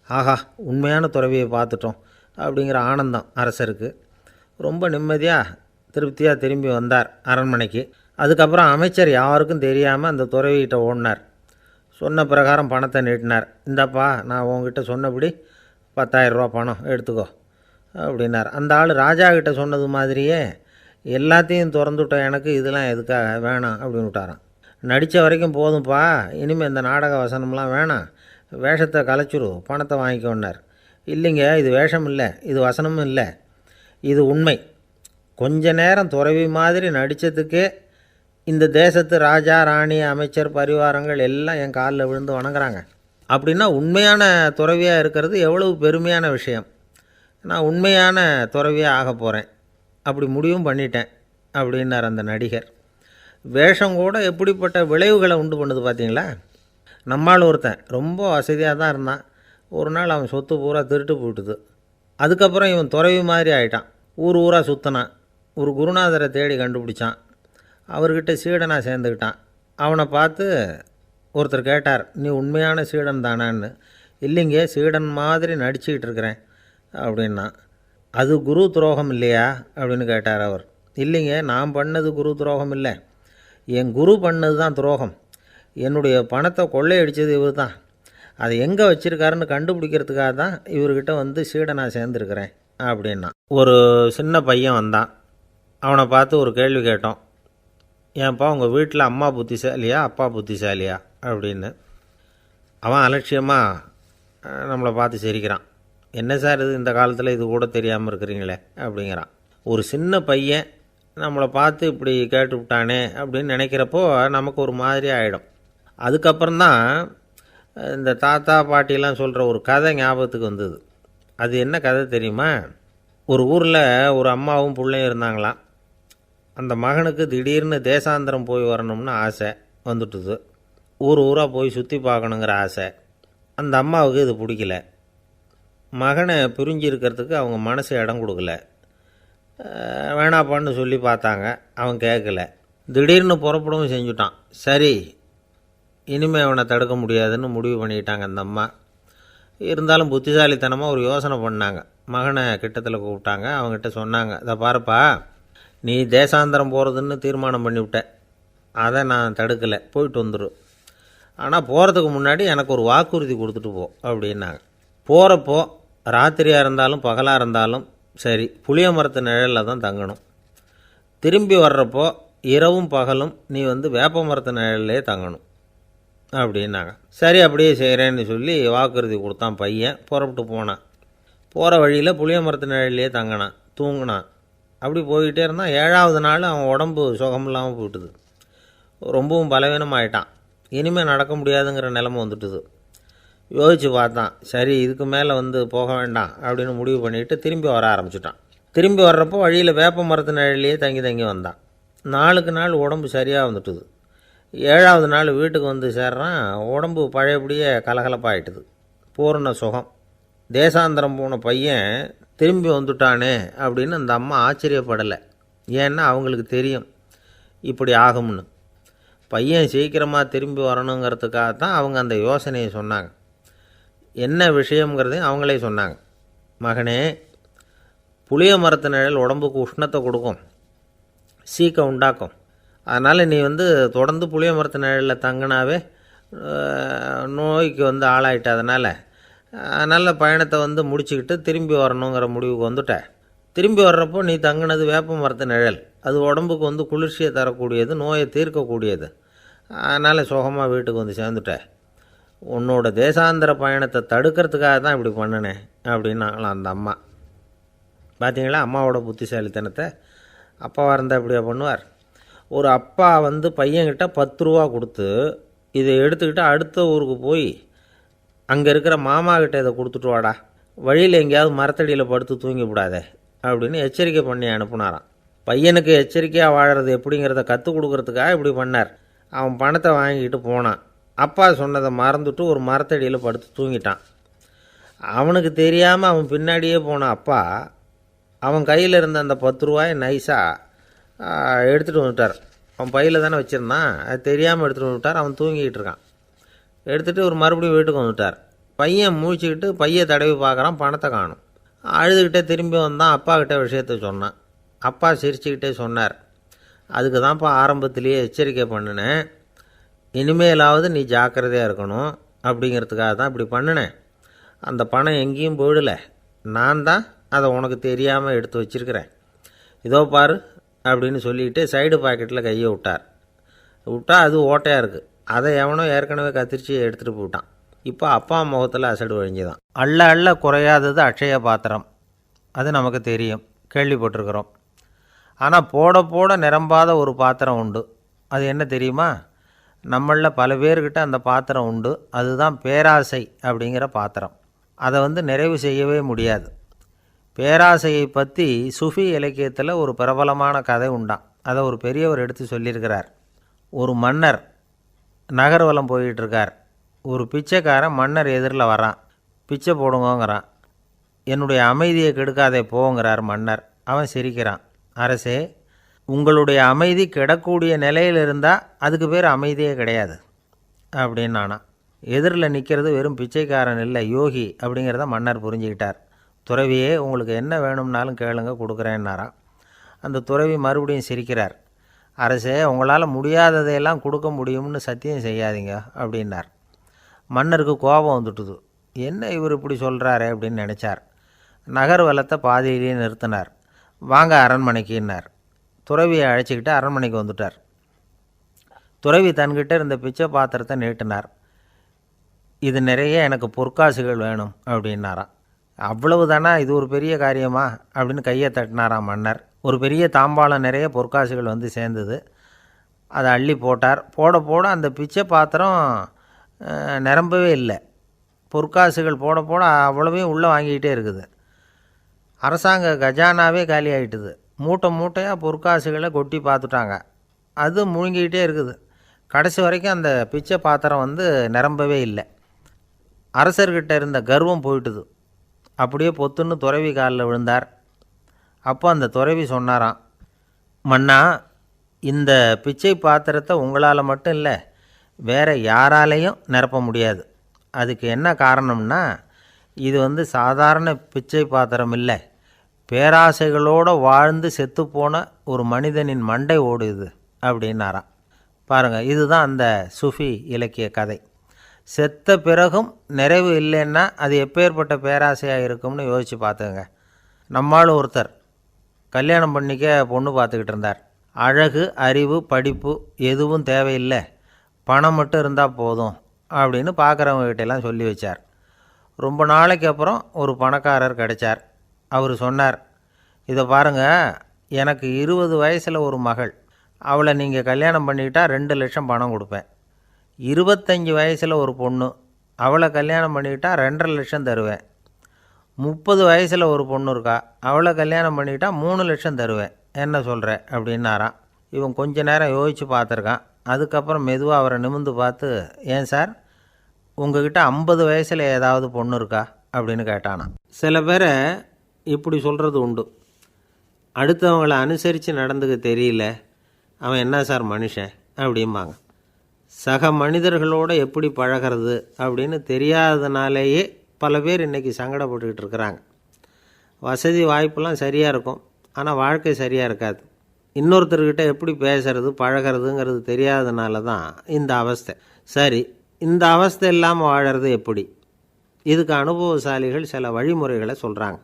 ஆஹா, உண்மையான துறவியை பார்த்துட்டோம் அப்படிங்கிற ஆனந்தம் அரசருக்கு. ரொம்ப நிம்மதியாக திருப்தியாக திரும்பி வந்தார் அரண்மனைக்கு. அதுக்கப்புறம் அமைச்சர் யாருக்கும் தெரியாமல் அந்த துறவிகிட்ட ஓடினார். சொன்ன பிரகாரம் பணத்தை நீட்டினார். இந்தாப்பா, நான் உங்ககிட்ட சொன்னபடி 10,000 ரூபா பணம் எடுத்துக்கோ அப்படின்னார். அந்த ஆள் ராஜா கிட்ட சொன்னது மாதிரியே எல்லாத்தையும் திறந்துவிட்ட எனக்கு இதெல்லாம் எதுக்காக வேணாம் அப்படின்னு விட்டாரான். நடித்த வரைக்கும் போதும்ப்பா, இனிமேல் இந்த நாடக வசனம்லாம் வேணாம், வேஷத்தை கலைச்சிரு, பணத்தை வாங்கிக்கோன்னார். இல்லைங்க, இது வேஷம் இல்லை, இது வசனமும் இல்லை, இது உண்மை. கொஞ்ச நேரம் துறவி மாதிரி நடித்ததுக்கே இந்த தேசத்து ராஜா, ராணி, அமைச்சர், பரிவாரங்கள் எல்லாம் என் காலில் விழுந்து வணங்குறாங்க. அப்படின்னா உண்மையான துறவியாக இருக்கிறது எவ்வளவு பெருமையான விஷயம். நான் உண்மையான துறவியாக ஆக போகிறேன், அப்படி முடிவும் பண்ணிட்டேன் அப்படின்னார் அந்த நடிகர். வேஷம் கூட எப்படிப்பட்ட விளைவுகளை உண்டு பண்ணுது பார்த்தீங்களா? நம்மால் ஒருத்தன் ரொம்ப வசதியாக தான் இருந்தான். ஒரு நாள் அவன் சொத்து பூரா திருட்டு போயிட்டுது. அதுக்கப்புறம் இவன் துறவி மாதிரி ஆகிட்டான். ஊர் ஊராக சுற்றினான். ஒரு குருநாதரை தேடி கண்டுபிடிச்சான். அவர்கிட்ட சீடனாக சேர்ந்துக்கிட்டான். அவனை பார்த்து ஒருத்தர் கேட்டார், நீ உண்மையான சீடன் தானான்னு. இல்லைங்க, சீடன் மாதிரி நடிச்சுக்கிட்டு இருக்கிறேன் அப்படின்னா. அது குரு துரோகம் இல்லையா அப்படின்னு கேட்டார் அவர். இல்லைங்க, நான் பண்ணது குரு துரோகம் இல்லை, என் குரு பண்ணது தான் துரோகம். என்னுடைய பணத்தை கொள்ளையடித்தது இவர் தான். அதை எங்கே வச்சுருக்காருன்னு கண்டுபிடிக்கிறதுக்காக தான் இவர்கிட்ட வந்து சீடனாக சேர்ந்துருக்கிறேன் அப்படின்னா. ஒரு சின்ன பையன் வந்தான். அவனை பார்த்து ஒரு கேள்வி கேட்டோம். ஏன்ப்பா உங்கள் வீட்டில் அம்மா புத்திசாலியா அப்பா புத்திசாலியா அப்படின்னு. அவன் அலட்சியமாக நம்மளை பார்த்து சிரிக்கிறான். என்ன சார் இது, இந்த காலத்தில் இது கூட தெரியாமல் இருக்கிறீங்களே அப்படிங்கிறான். ஒரு சின்ன பையன் நம்மளை பார்த்து இப்படி கேட்டுவிட்டானே அப்படின்னு நினைக்கிறப்போ நமக்கு ஒரு மாதிரி ஆகிடும். அதுக்கப்புறம்தான் இந்த தாத்தா பாட்டிலாம் சொல்கிற ஒரு கதை ஞாபகத்துக்கு வந்தது. அது என்ன கதை தெரியுமா? ஒரு ஊரில் ஒரு அம்மாவும் பிள்ளையும் இருந்தாங்களாம். அந்த மகனுக்கு திடீர்னு தேசாந்திரம் போய் வரணும்னு ஆசை வந்துட்டுது. ஊர் ஊராக போய் சுற்றி பார்க்கணுங்கிற ஆசை. அந்த அம்மாவுக்கு இது பிடிக்கல. மகனை பிரிஞ்சு இருக்கிறதுக்கு அவங்க மனசு இடம் கொடுக்கல. வேணாப்பான்னு சொல்லி பார்த்தாங்க, அவன் கேட்கல. திடீர்னு புறப்படவும் செஞ்சுட்டான். சரி, இனிமேல் அவனை தடுக்க முடியாதுன்னு முடிவு பண்ணிட்டாங்க அந்த அம்மா. இருந்தாலும் புத்திசாலித்தனமாக ஒரு யோசனை பண்ணாங்க. மகனை கிட்டத்தில் கூப்பிட்டாங்க. அவங்ககிட்ட சொன்னாங்க, இதை பாருப்பா, நீ தேசாந்திரம் போகிறதுன்னு தீர்மானம் பண்ணிவிட்ட, அதை நான் தடுக்கலை, போயிட்டு வந்துடும். ஆனால் போகிறதுக்கு முன்னாடி எனக்கு ஒரு வாக்குறுதி கொடுத்துட்டு போ அப்படின்னாங்க. போகிறப்போ ராத்திரியாக இருந்தாலும் பகலாக இருந்தாலும் சரி, புளிய மரத்து நிழலில் தான் தங்கணும். திரும்பி வர்றப்போ இரவும் பகலும் நீ வந்து வேப்ப மரத்து நிழல்லே தங்கணும் அப்படின்னாங்க. சரி, அப்படியே செய்கிறேன்னு சொல்லி வாக்குறுதி கொடுத்தான் பையன். புறப்பட்டு போனான். போகிற வழியில் புளிய மரத்து நிழல்லையே தங்கினான், தூங்கினான். அப்படி போய்கிட்டே இருந்தான். 7ஆவது நாள் அவன் உடம்பு சுகமில்லாமல் போயிட்டுது. ரொம்பவும் பலவீனமாயிட்டான். இனிமேல் நடக்க முடியாதுங்கிற நிலைமை வந்துட்டுது. யோசித்து பார்த்தான். சரி, இதுக்கு மேலே வந்து போக வேண்டாம் அப்படின்னு முடிவு பண்ணிவிட்டு திரும்பி வர ஆரம்பிச்சிட்டான். திரும்பி வர்றப்போ வழியில் வேப்ப மரத்து நிழல்லையே தங்கி தங்கி வந்தான். நாளுக்கு நாள் உடம்பு சரியாக வந்துட்டுது. 7ஆவது நாள் வீட்டுக்கு வந்து சேர்றான். உடம்பு பழையபடியே கலகலப்பாயிட்டுது. பூரண சுகம். தேசாந்திரம் போன பையன் திரும்பி வந்துட்டானே அப்படின்னு அந்த அம்மா ஆச்சரியப்படலை. ஏன்னா அவங்களுக்கு தெரியும் இப்படி ஆகும்னு. பையன் சீக்கிரமாக திரும்பி வரணுங்கிறதுக்காக தான் அவங்க அந்த யோசனையை சொன்னாங்க. என்ன விஷயங்கிறதையும் அவங்களே சொன்னாங்க. மகனே, புளிய மரத்து நிழல் உடம்புக்கு உஷ்ணத்தை கொடுக்கும், சீக்கம் உண்டாக்கும். அதனால் நீ வந்து தொடர்ந்து புளிய மரத்து நிழலில் தங்கினாவே நோய்க்கு வந்து ஆளாயிட்ட. அதனால் பயணத்தை வந்து முடிச்சுக்கிட்டு திரும்பி வரணுங்கிற முடிவுக்கு வந்துட்ட. திரும்பி வர்றப்போ நீ தங்கினது வேப்ப மரத்து நிழல். அது உடம்புக்கு வந்து குளிர்ச்சியை தரக்கூடியது, நோயை தீர்க்கக்கூடியது. அதனால் சுகமாக வீட்டுக்கு வந்து சேர்ந்துட்ட. உன்னோட தேசாந்திர பயணத்தை தடுக்கிறதுக்காக தான் இப்படி பண்ணினேன் அப்படின்னாங்களாம் அந்த அம்மா. பார்த்தீங்களா அம்மாவோட புத்திசாலித்தனத்தை? அப்பாவாக இருந்தால் இப்படியா பண்ணுவார்? ஒரு அப்பா வந்து பையன்கிட்ட 10 ரூபா கொடுத்து இதை எடுத்துக்கிட்டு அடுத்த ஊருக்கு போய் அங்கே இருக்கிற மாமா கிட்ட இதை கொடுத்துட்டு வாடா, வழியில் எங்கேயாவது மரத்தடியில் படுத்து தூங்கி விடாதே அப்படின்னு எச்சரிக்கை பண்ணி அனுப்புனாராம். பையனுக்கு எச்சரிக்கையாக வாழறது எப்படிங்கிறத கற்றுக் கொடுக்கறதுக்காக இப்படி பண்ணார். அவன் பணத்தை வாங்கிட்டு போனான். அப்பா சொன்னதை மறந்துட்டு ஒரு மரத்தடியில் படுத்து தூங்கிட்டான். அவனுக்கு தெரியாமல் அவன் பின்னாடியே போன அப்பா அவன் கையில் இருந்த அந்த 10 ரூபாயை நைஸாக எடுத்துகிட்டு வந்துட்டார். அவன் பையில் தானே வச்சுருந்தான், அது தெரியாமல் எடுத்துகிட்டு வந்துட்டார். அவன் தூங்கிக்கிட்டு இருக்கான். எடுத்துகிட்டு ஒரு மறுபடியும் வீட்டுக்கு வந்துட்டார். பையன் முழிச்சுக்கிட்டு பையை தடவி பார்க்குறான், பணத்தை காணும். அழுதுகிட்டே திரும்பி வந்தான். அப்பா கிட்ட விஷயத்த சொன்னான். அப்பா சிரிச்சுக்கிட்டே சொன்னார், அதுக்கு தான்ப்பா ஆரம்பத்திலேயே எச்சரிக்கை பண்ணினேன், இனிமேலாவது நீ ஜாக்கிரதையாக இருக்கணும் அப்படிங்கிறதுக்காக தான் இப்படி பண்ணினேன். அந்த பணம் எங்கேயும் போயிடலை, நான் தான் அதை உனக்கு தெரியாமல் எடுத்து வச்சிருக்கிறேன். இதோ பாரு அப்படின்னு சொல்லிக்கிட்டு சைடு பாக்கெட்டில் கையை விட்டா அது ஓட்டையாக இருக்குது. அதை எவனோ ஏற்கனவே கத்திரிச்சு எடுத்துகிட்டு போட்டான். இப்போ அப்பா முகத்தில் அசடு வழிஞ்சுதான். அள்ள அள்ள குறையாதது அட்சய பாத்திரம், அது நமக்கு தெரியும், கேள்விப்பட்டிருக்கிறோம். ஆனால் போட போட நிரம்பாத ஒரு பாத்திரம் உண்டு. அது என்ன தெரியுமா? நம்மளில் பல பேர்கிட்ட அந்த பாத்திரம் உண்டு. அதுதான் பேராசை அப்படிங்கிற பாத்திரம். அதை வந்து நிறைவு செய்யவே முடியாது. பேராசையை பற்றி சுஃபி இலக்கியத்தில் ஒரு பிரபலமான கதை உண்டாம். அதை ஒரு பெரியவர் எடுத்து சொல்லியிருக்கிறார். ஒரு மன்னர் நகர்வலம் போயிட்டுருக்கார். ஒரு பிச்சைக்காரன் மன்னர் எதிரில் வரான். பிச்சை போடுங்கோங்கிறான். என்னுடைய அமைதியை கெடுக்காதே போங்கிறார் மன்னர். அவன் சிரிக்கிறான். அரசே, உங்களுடைய அமைதி கெடக்கூடிய நிலையில் இருந்தால் அதுக்கு பேர் அமைதியே கிடையாது அப்படின்னு நானா. எதிரில் நிற்கிறது வெறும் பிச்சைக்காரன் இல்லை, யோகி அப்படிங்கிறத மன்னர் புரிஞ்சுக்கிட்டார். துறவியே, உங்களுக்கு என்ன வேணும்னாலும் கேளுங்க, கொடுக்குறேன்னாராம். அந்த துறவி மறுபடியும் சிரிக்கிறார். அரசே, உங்களால் முடியாததையெல்லாம் கொடுக்க முடியும்னு சத்தியம் செய்யாதீங்க அப்படின்னார். மன்னருக்கு கோபம் வந்துட்டுது. என்ன இவர் இப்படி சொல்கிறாரே அப்படின்னு நினச்சார். நகர்வலத்தை பாதியிலேயே நிறுத்தினார். வாங்க அரண்மனைக்குன்னார். துறவியை அழைச்சிக்கிட்டு அரண்மனைக்கு வந்துட்டார். துறவி தன்கிட்ட இருந்த பிச்சை பாத்திரத்தை நீட்டினார். இது நிறைய எனக்கு பொற்காசுகள் வேணும் அப்படின்னாராம். அவ்வளவு தானா, இது ஒரு பெரிய காரியமா அப்படின்னு கையை தட்டினாராம் மன்னர். ஒரு பெரிய தாம்பாளம் நிறைய பொற்காசுகள் வந்து சேர்ந்தது. அதை அள்ளி போட்டார். போட போட அந்த பிச்சை பாத்திரம் நிரம்பவே இல்லை. பொற்காசுகள் போட போட அவ்வளவையும் உள்ளே வாங்கிக்கிட்டே இருக்குது. அரசாங்க கஜானாவே காலி ஆகிட்டுது. மூட்டை மூட்டையாக பொற்காசுகளை கொட்டி பார்த்துட்டாங்க. அது முழுங்கிக்கிட்டே இருக்குது. கடைசி வரைக்கும் அந்த பிச்சை பாத்திரம் வந்து நிரம்பவே இல்லை. அரசர்கிட்ட இருந்த கர்வம் போயிட்டுது. அப்படியே பொத்துன்னு துறவி காலில் விழுந்தார். அப்போ அந்த துறவி சொன்னாராம், மன்னா, இந்த பிச்சை பாத்திரத்தை உங்களால் மட்டும் இல்லை, வேறு யாராலையும் நிரப்ப முடியாது. அதுக்கு என்ன காரணம்னா, இது வந்து சாதாரண பிச்சை பாத்திரம் இல்லை, பேராசைகளோடு வாழ்ந்து செத்துப்போன ஒரு மனிதனின் மண்டை ஓடுது அப்படின்னாராம். பாருங்கள், இதுதான் அந்த சுஃபி இலக்கிய கதை. செத்த பிறகும் நிறைவு இல்லைன்னா அது எப்பேற்பட்ட பேராசையாக இருக்கும்னு யோசித்து பார்த்துங்க. நம்மால் ஒருத்தர் கல்யாணம் பண்ணிக்க பொண்ணு பார்த்துக்கிட்டு இருந்தார். அழகு, அறிவு, படிப்பு எதுவும் தேவையில்லை, பணம் மட்டும் இருந்தால் போதும் அப்படின்னு பார்க்குறவங்ககிட்டெல்லாம் சொல்லி வச்சார். ரொம்ப நாளைக்கு அப்புறம் ஒரு பணக்காரர் கிடைச்சார். அவர் சொன்னார், இதை பாருங்கள், எனக்கு 20 வயசில் ஒரு மகள், அவளை நீங்கள் கல்யாணம் பண்ணிக்கிட்டா 2 லட்சம் பணம் கொடுப்பேன். 25 வயசில் ஒரு பொண்ணு, அவளை கல்யாணம் பண்ணிக்கிட்டா 2.5 லட்சம் தருவேன். 30 வயசில் ஒரு பொண்ணு இருக்கா, அவளை கல்யாணம் பண்ணிக்கிட்டா 3 லட்சம் தருவேன். என்ன சொல்கிற அப்படின்னாராம். இவன் கொஞ்ச நேரம் யோசித்து பார்த்துருக்கான். அதுக்கப்புறம் மெதுவாக அவரை நிமிர்ந்து பார்த்து, ஏன் சார், உங்ககிட்ட 50 வயசில் ஏதாவது பொண்ணு இருக்கா அப்படின்னு கேட்டானான். சில பேரை இப்படி சொல்கிறது உண்டு. அடுத்தவங்களை அனுசரித்து நடந்துக்க தெரியல, அவன் என்ன சார் மனுஷன் அப்படிம்பாங்க. சக மனிதர்களோடு எப்படி பழகிறது அப்படின்னு தெரியாதனாலேயே பல பேர் இன்றைக்கி சங்கடப்பட்டுக்கிட்டு இருக்கிறாங்க. வசதி வாய்ப்பெல்லாம் சரியாக இருக்கும், ஆனால் வாழ்க்கை சரியாக இருக்காது. இன்னொருத்தர்கிட்ட எப்படி பேசுறது பழகிறதுங்கிறது தெரியாதனால தான் இந்த அவஸ்தை. சரி, இந்த அவஸ்தை இல்லாமல் வாழறது எப்படி? இதுக்கு அனுபவசாலிகள் சில வழிமுறைகளை சொல்கிறாங்க.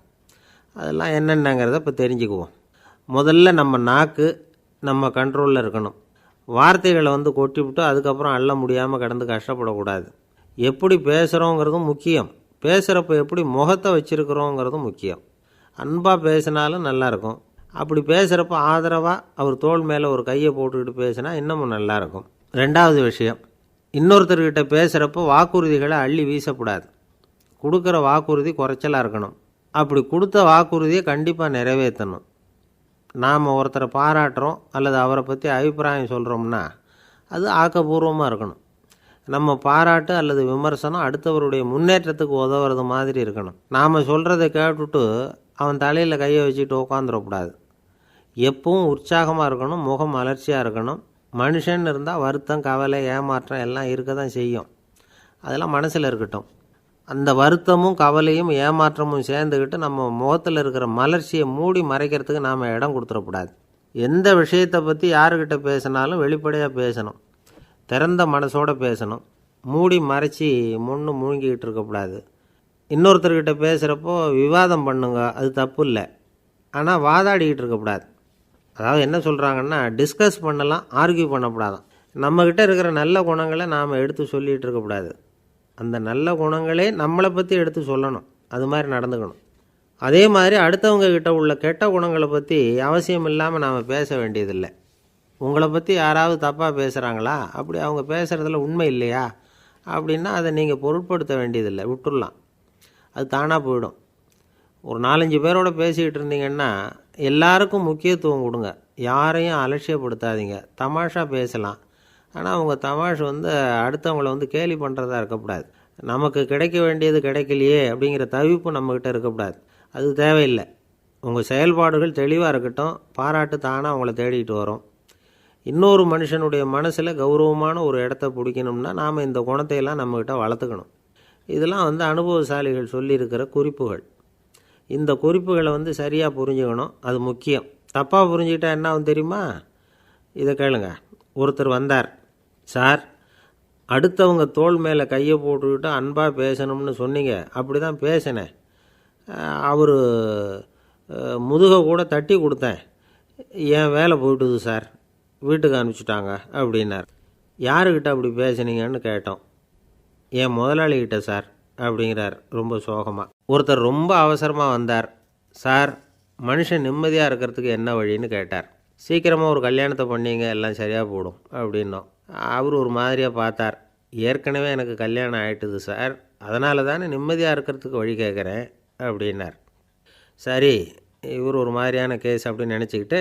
அதெல்லாம் என்னென்னங்கிறத இப்போ தெரிஞ்சுக்குவோம். முதல்ல நம்ம நாக்கு நம்ம கண்ட்ரோலில் இருக்கணும். வார்த்தைகளை வந்து கொட்டிவிட்டு அதுக்கப்புறம் அள்ள முடியாமல் கடந்து கஷ்டப்படக்கூடாது. எப்படி பேசுகிறோங்கிறதும் முக்கியம், பேசுகிறப்ப எப்படி முகத்தை வச்சுருக்கிறோங்கிறதும் முக்கியம். அன்பாக பேசினாலும் நல்லாயிருக்கும். அப்படி பேசுகிறப்ப ஆதரவாக அவர் தோள் மேலே ஒரு கையை போட்டுக்கிட்டு பேசினா இன்னமும் நல்லாயிருக்கும். ரெண்டாவது விஷயம், இன்னொருத்தர்கிட்ட பேசுகிறப்போ வாக்குறுதிகளை அள்ளி வீசக்கூடாது. கொடுக்குற வாக்குறுதி குறைச்சலாக இருக்கணும். அப்படி கொடுத்த வாக்குறுதியை கண்டிப்பாக நிறைவேற்றணும். நாம் ஒருத்தரை பாராட்டுறோம் அல்லது அவரை பற்றி அபிப்பிராயம் சொல்கிறோம்னா அது ஆக்கப்பூர்வமாக இருக்கணும். நம்ம பாராட்டு அல்லது விமர்சனம் அடுத்தவருடைய முன்னேற்றத்துக்கு உதவுறது மாதிரி இருக்கணும். நாம் சொல்கிறத கேட்டுட்டு அவன் தலையில் கையை வச்சுட்டு உட்காந்துடக்கூடாது. எப்பவும் உற்சாகமாக இருக்கணும், முகம் அலர்ச்சியாக இருக்கணும். மனுஷன் இருந்தால் வருத்தம், கவலை, ஏமாற்றம் எல்லாம் இருக்க தான் செய்யும். அதெல்லாம் மனசில் இருக்கட்டும். அந்த வருத்தமும் கவலையும் ஏமாற்றமும் சேர்ந்துக்கிட்டு நம்ம முகத்தில் இருக்கிற மலர்ச்சியை மூடி மறைக்கிறதுக்கு நாம் இடம் கொடுத்துடக்கூடாது. எந்த விஷயத்தை பற்றி யாருக்கிட்ட பேசினாலும் வெளிப்படையாக பேசணும், திறந்த மனசோடு பேசணும். மூடி மறைச்சி முன்னு முழுங்கிக்கிட்டு இருக்கக்கூடாது. இன்னொருத்தர்கிட்ட பேசுகிறப்போ விவாதம் பண்ணுங்க, அது தப்பு இல்லை. ஆனால் வாதாடிக்கிட்டு இருக்கக்கூடாது. அதாவது என்ன சொல்கிறாங்கன்னா, டிஸ்கஸ் பண்ணலாம், ஆர்கியூ பண்ணக்கூடாதான். நம்மக்கிட்ட இருக்கிற நல்ல குணங்களை நாம் எடுத்து சொல்லிகிட்டு இருக்கக்கூடாது. அந்த நல்ல குணங்களே நம்மளை பற்றி எடுத்து சொல்லணும், அது மாதிரி நடந்துக்கணும். அதே மாதிரி அடுத்தவங்க கிட்ட உள்ள கெட்ட குணங்களை பற்றி அவசியம் இல்லாமல் நாம் பேச வேண்டியதில்லை. உங்களை பற்றி யாராவது தப்பாக பேசுகிறாங்களா, அப்படி அவங்க பேசுகிறதுல உண்மை இல்லையா அப்படின்னா அதை நீங்கள் பொருட்படுத்த வேண்டியதில்லை, விட்டுடலாம். அது தானாக போயிடும். ஒரு 4-5 பேரோட பேசிக்கிட்டு இருந்தீங்கன்னா எல்லாருக்கும் முக்கியத்துவம் கொடுங்க, யாரையும் அலட்சியப்படுத்தாதீங்க. தமாஷா பேசலாம், ஆனால் அவங்க தமாஷ் வந்து அடுத்தவங்கள வந்து கேலி பண்ணுறதா இருக்கக்கூடாது. நமக்கு கிடைக்க வேண்டியது கிடைக்கலையே அப்படிங்கிற தவிப்பு நம்மக்கிட்ட இருக்கக்கூடாது. அது தேவையில்லை. உங்கள் செயல்பாடுகள் தெளிவாக இருக்கட்டும், பாராட்டு தானாக அவங்கள தேடிட்டு வரும். இன்னொரு மனுஷனுடைய மனசில் கௌரவமான ஒரு இடத்த பிடிக்கணும்னா நாம் இந்த குணத்தையெல்லாம் நம்மக்கிட்ட வளர்த்துக்கணும். இதெல்லாம் வந்து அனுபவசாலிகள் சொல்லியிருக்கிற குறிப்புகள். இந்த குறிப்புகளை வந்து சரியாக புரிஞ்சுக்கணும், அது முக்கியம். தப்பாக புரிஞ்சுக்கிட்டா என்ன ஆகும் தெரியுமா? இதை கேளுங்க. ஒருத்தர் வந்தார். சார், அடுத்தவங்க தோள் மேலே கையை போட்டுக்கிட்டு அன்பாக பேசணும்னு சொன்னீங்க. அப்படி தான் பேசினேன். அவர் முதுகை கூட தட்டி கொடுத்தேன். என் வேலை போயிட்டுது சார், வீட்டுக்கு அனுப்பிச்சிட்டாங்க அப்படின்னார். யாருக்கிட்ட அப்படி பேசுனீங்கன்னு கேட்டோம். என் முதலாளிகிட்ட சார் அப்படிங்கிறார் ரொம்ப சோகமாக. ஒருத்தர் ரொம்ப அவசரமாக வந்தார். சார், மனுஷன் நிம்மதியாக இருக்கிறதுக்கு என்ன வழின்னு கேட்டார். சீக்கிரமாக ஒரு கல்யாணத்தை பண்ணிங்க, எல்லாம் சரியாக போடும் அப்படின்னோம். அவர் ஒரு மாதிரியாக பார்த்தார். ஏற்கனவே எனக்கு கல்யாணம் ஆகிட்டுது சார், அதனால தானே நிம்மதியாக இருக்கிறதுக்கு வழி கேட்குறேன் அப்படின்னார். சரி, இவர் ஒரு மாதிரியான கேஸ் அப்படின்னு நினச்சிக்கிட்டு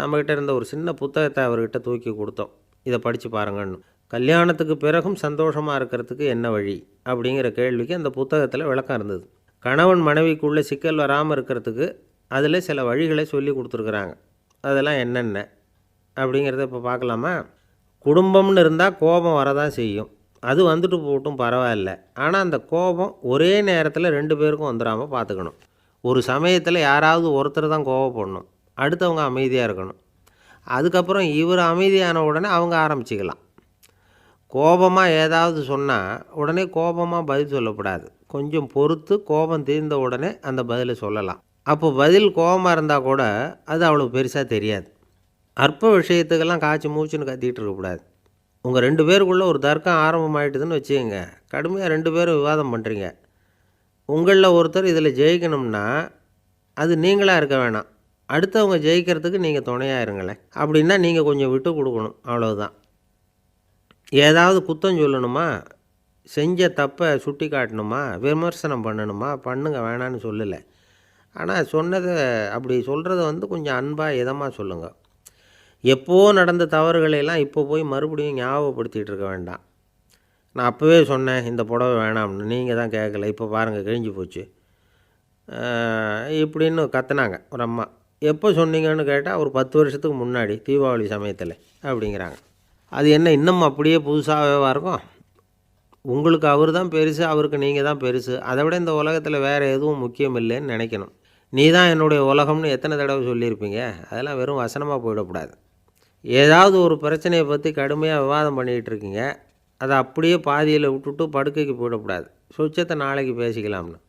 நம்மக்கிட்ட இருந்த ஒரு சின்ன புத்தகத்தை அவர்கிட்ட தூக்கி கொடுத்தோம். இதை படித்து பாருங்கன்னு. கல்யாணத்துக்கு பிறகும் சந்தோஷமாக இருக்கிறதுக்கு என்ன வழி அப்படிங்கிற கேள்விக்கு அந்த புத்தகத்தில் விளக்கம் இருந்தது. கணவன் மனைவிக்குள்ளே சிக்கல் வராமல் இருக்கிறதுக்கு அதில் சில வழிகளை சொல்லி கொடுத்துருக்குறாங்க. அதெல்லாம் என்னென்ன அப்படிங்கிறத இப்போ பார்க்கலாமா? குடும்பம்னு இருந்தால் கோபம் வரதான் செய்யும். அது வந்துட்டு போகட்டும், பரவாயில்ல. ஆனால் அந்த கோபம் ஒரே நேரத்தில் 2 பேருக்கும் வந்துடாமல் பார்த்துக்கணும். ஒரு சமயத்தில் யாராவது ஒருத்தர் தான் கோபப்படணும், அடுத்தவங்க அமைதியாக இருக்கணும். அதுக்கப்புறம் இவர் அமைதியான உடனே அவங்க ஆரம்பிச்சிக்கலாம். கோபமாக ஏதாவது சொன்னால் உடனே கோபமாக பதில் சொல்லக்கூடாது. கொஞ்சம் பொறுத்து கோபம் தீர்ந்த உடனே அந்த பதிலை சொல்லலாம். அப்போ பதில் கோபமாக இருந்தால் கூட அது அவ்வளோ பெருசாக தெரியாது. அற்ப விஷயத்துக்கெல்லாம் காய்ச்சி மூச்சுன்னு கத்திக்கிட்டு இருக்கக்கூடாது. உங்கள் 2 பேருக்குள்ளே ஒரு தர்க்கம் ஆரம்பமாயிட்டுதுன்னு வச்சுக்கோங்க. கடுமையாக 2 பேரும் விவாதம் பண்ணுறீங்க. உங்களில் ஒருத்தர் இதில் ஜெயிக்கணும்னா அது நீங்களாக இருக்க வேணாம், அடுத்தவங்க ஜெயிக்கிறதுக்கு நீங்கள் துணையாக இருங்களேன். அப்படின்னா நீங்கள் கொஞ்சம் விட்டு கொடுக்கணும், அவ்வளவுதான். ஏதாவது குத்தம் சொல்லணுமா, செஞ்ச தப்பை சுட்டி காட்டணுமா, விமர்சனம் பண்ணணுமா, பண்ணுங்க, வேணான்னு சொல்லலை. ஆனால் சொன்னதை அப்படி சொல்கிறத வந்து கொஞ்சம் அன்பாக இதமாக சொல்லுங்கள். எப்போது நடந்த தவறுகளையெல்லாம் இப்போ போய் மறுபடியும் ஞாபகப்படுத்திகிட்டு இருக்க வேண்டாம். நான் அப்போவே சொன்னேன் இந்த புடவை வேணாம்னு, நீங்கள் தான் கேட்கல, இப்போ பாருங்கள் கிழிஞ்சு போச்சு இப்படின்னு கத்துனாங்க ஒரு அம்மா. எப்போ சொன்னீங்கன்னு கேட்டால் ஒரு 10 வருஷத்துக்கு முன்னாடி தீபாவளி சமயத்தில் அப்படிங்கிறாங்க. அது என்ன இன்னும் அப்படியே புதுசாகவே இருக்கும்? உங்களுக்கு அவர் தான் பெருசு, அவருக்கு நீங்கள் தான் பெருசு. அதை விட இந்த உலகத்தில் வேறு எதுவும் முக்கியம் இல்லைன்னு நினைக்கணும். நீ தான் என்னுடைய உலகம்னு எத்தனை தடவை சொல்லியிருப்பீங்க? அதெல்லாம் வெறும் வசனமாக போயிடக்கூடாது. ஏதாவது ஒரு பிரச்சனையை பற்றி கடுமையாக விவாதம் பண்ணிக்கிட்டு இருக்கீங்க, அதை அப்படியே பாதியில் விட்டுட்டு படுக்கைக்கு போயிடக்கூடாது. சொச்சத்தை நாளைக்கு பேசிக்கலாம்னு.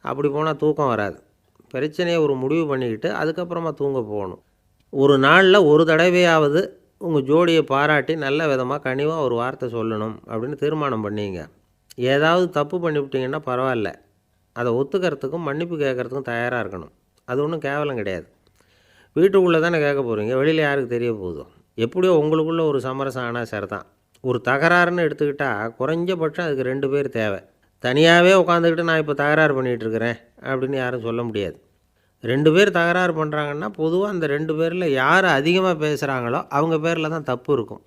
அப்படி போனால் தூக்கம் வராது. பிரச்சனையை ஒரு முடிவு பண்ணிக்கிட்டு அதுக்கப்புறமா தூங்க போகணும். ஒரு நாளில் ஒரு தடவையாவது உங்கள் ஜோடியை பாராட்டி நல்ல விதமாக கனிவாக ஒரு வார்த்தை சொல்லணும் அப்படின்னு தீர்மானம் பண்ணிங்க. ஏதாவது தப்பு பண்ணிவிட்டிங்கன்னா பரவாயில்ல, அதை ஒத்துக்கிறதுக்கும் மன்னிப்பு கேட்குறதுக்கும் தயாராக இருக்கணும். அது ஒன்றும் கேவலம் கிடையாது. வீட்டுக்குள்ளே தானே கேட்க போகிறீங்க, வெளியில் யாருக்கு தெரிய போதும்? எப்படியோ உங்களுக்குள்ளே ஒரு சமரசம் ஆனால் சரி தான். ஒரு தகராறுன்னு எடுத்துக்கிட்டால் குறைஞ்சபட்சம் அதுக்கு 2 பேர் தேவை. தனியாகவே உட்காந்துக்கிட்டு நான் இப்போ தகராறு பண்ணிகிட்டு இருக்கிறேன் அப்படின்னு யாரும் சொல்ல முடியாது. 2 பேர் தகராறு பண்ணுறாங்கன்னா பொதுவாக அந்த 2 பேரில் யார் அதிகமாக பேசுகிறாங்களோ அவங்க பேரில் தான் தப்பு இருக்கும்.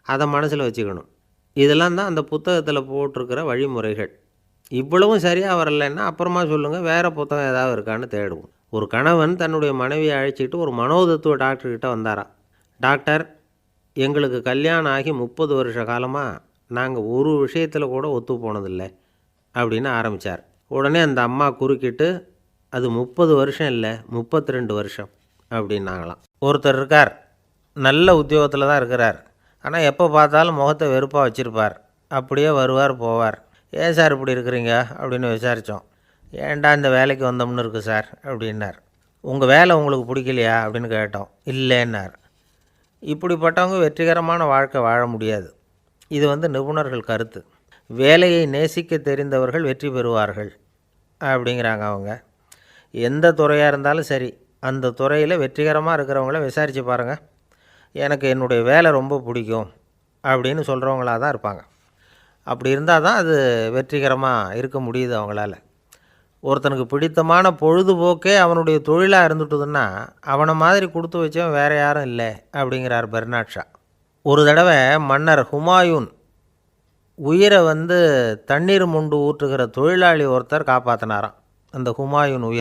அதை மனசில் வச்சுக்கணும். இதெல்லாம் தான் அந்த புத்தகத்தில் போட்டிருக்கிற வழிமுறைகள். இவ்வளவும் சரியாக வரலைன்னா அப்புறமா சொல்லுங்கள், வேறு புத்தகம் ஏதாவது இருக்கான்னு தேடுவோம். ஒரு கணவன் தன்னுடைய மனைவியை அழைச்சிட்டு ஒரு மனோதத்துவ டாக்டர்கிட்ட வந்தாராம். டாக்டர், எங்களுக்கு கல்யாணம் ஆகி 30 வருஷ காலமாக நாங்கள் ஒரு விஷயத்தில் கூட ஒத்து போனதில்லை அப்படின்னு ஆரம்பித்தார். உடனே அந்த அம்மா குறுக்கிட்டு, அது 30 வருஷம் இல்லை 32 வருஷம் அப்படின்னாங்களாம். ஒருத்தர் இருக்கார், நல்ல உத்தியோகத்தில் தான் இருக்கிறார், ஆனால் எப்போ பார்த்தாலும் முகத்தை வெறுப்பாக வச்சுருப்பார். அப்படியே வருவார் போவார். ஏன் சார் இப்படி இருக்கிறீங்க அப்படின்னு விசாரித்தோம். ஏன்டா இந்த வேலைக்கு வந்தோம்னு இருக்குது சார் அப்படின்னார். உங்கள் வேலை உங்களுக்கு பிடிக்கலையா அப்படின்னு கேட்டோம். இல்லைன்னார். இப்படிப்பட்டவங்க வெற்றிகரமான வாழ்க்கை வாழ முடியாது. இது வந்து நிபுணர்கள் கருத்து. வேலையை நேசிக்க தெரிந்தவர்கள் வெற்றி பெறுவார்கள் அப்படிங்கிறாங்க அவங்க. எந்த துறையாக இருந்தாலும் சரி, அந்த துறையில் வெற்றிகரமாக இருக்கிறவங்கள விசாரித்து பாருங்கள். எனக்கு என்னுடைய வேலை ரொம்ப பிடிக்கும் அப்படின்னு சொல்கிறவங்களாக தான் இருப்பாங்க. அப்படி இருந்தால் தான் அது வெற்றிகரமாக இருக்க முடியுது அவங்களால. ஒருத்தனுக்கு பிடித்தமான பொழுதுபோக்கே அவனுடைய தொழிலாக இருந்துட்டுதுன்னா அவனை மாதிரி கொடுத்து வச்சவன் வேறு யாரும் இல்லை அப்படிங்கிறார் பெர்னாட் ஷா. ஒரு தடவை மன்னர் ஹுமாயூன் உயிரை வந்து தண்ணீர் மொண்டு ஊற்றுகிற தொழிலாளி ஒருத்தர் காப்பாற்றினாராம் அந்த ஹுமாயூன் உயிர்.